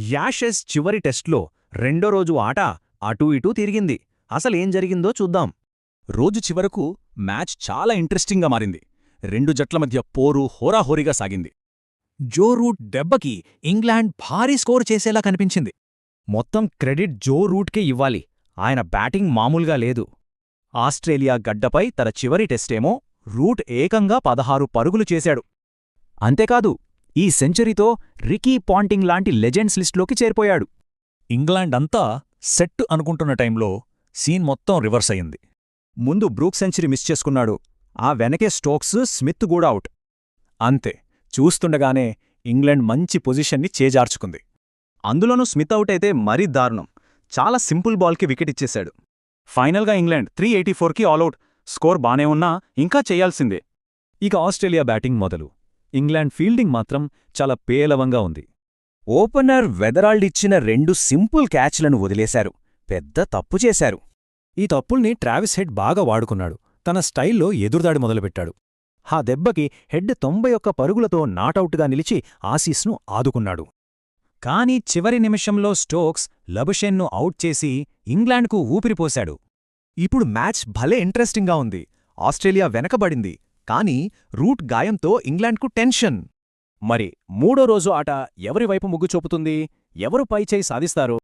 Ashes చివరి టెస్ట్లో రెండో రోజు ఆట అటూ ఇటూ తిరిగింది. అసలేం జరిగిందో చూద్దాం. రోజు చివరకు మ్యాచ్ చాలా ఇంట్రెస్టింగ్గా మారింది. రెండు జట్ల మధ్య పోరు హోరాహోరీగా సాగింది. జో రూట్ దెబ్బకి ఇంగ్లాండ్ భారీ స్కోర్ చేసేలా కనిపించింది. మొత్తం క్రెడిట్ జో రూట్కే ఇవ్వాలి. ఆయన బ్యాటింగ్ మామూలుగా లేదు. ఆస్ట్రేలియా గడ్డపై తన చివరి టెస్టేమో రూట్ ఏకంగా 16 పరుగులు చేశాడు. అంతేకాదు, ఈ సెంచరీతో రికీ పాంటింగ్ లాంటి లెజెండ్స్ లిస్టులోకి చేరిపోయాడు. ఇంగ్లాండ్ అంతా సెట్ అనుకుంటున్న టైంలో సీన్ మొత్తం రివర్స్ అయింది. ముందు బ్రూక్ సెంచరీ మిస్ చేసుకున్నాడు. ఆ వెనకే స్టోక్స్, స్మిత్ కూడా అవుట్. అంతే, చూస్తుండగానే ఇంగ్లాండ్ మంచి పొజిషన్ని చేజార్చుకుంది. అందులోనూ స్మిత్ అవుట్ అయితే మరీ దారుణం. చాలా సింపుల్ బాల్కి వికెట్ ఇచ్చేశాడు. ఫైనల్గా ఇంగ్లాండ్ 384కి ఆలౌట్. స్కోర్ బానే ఉన్నా ఇంకా చెయ్యాల్సిందే. ఇక ఆస్ట్రేలియా బ్యాటింగ్ మొదలు. ఇంగ్లాండ్ ఫీల్డింగ్ మాత్రం చాలా పేలవంగా ఉంది. ఓపెనర్ వెదరాల్డిచ్చిన 2 సింపుల్ క్యాచ్లను వదిలేశారు. పెద్ద తప్పు చేశారు. ఈ తప్పుల్ని ట్రావిస్ హెడ్ బాగా వాడుకున్నాడు. తన స్టైల్లో ఎదురుదాడి మొదలుపెట్టాడు. ఆ దెబ్బకి హెడ్ 91 పరుగులతో నాటౌట్గా నిలిచి ఆసీస్ను ఆదుకున్నాడు. కానీ చివరి నిమిషంలో స్టోక్స్ లబుషెన్ను అవుట్ చేసి ఇంగ్లాండ్కు ఊపిరిపోశాడు. ఇప్పుడు మ్యాచ్ భలే ఇంట్రెస్టింగ్గా ఉంది. ఆస్ట్రేలియా వెనకబడింది, కానీ రూట్ గాయంతో ఇంగ్లాండ్కు టెన్షన్. మరి మూడో రోజు ఆట ఎవరి వైపు మొగ్గు చూపుతుంది? ఎవరు పైచేయి సాధిస్తారు?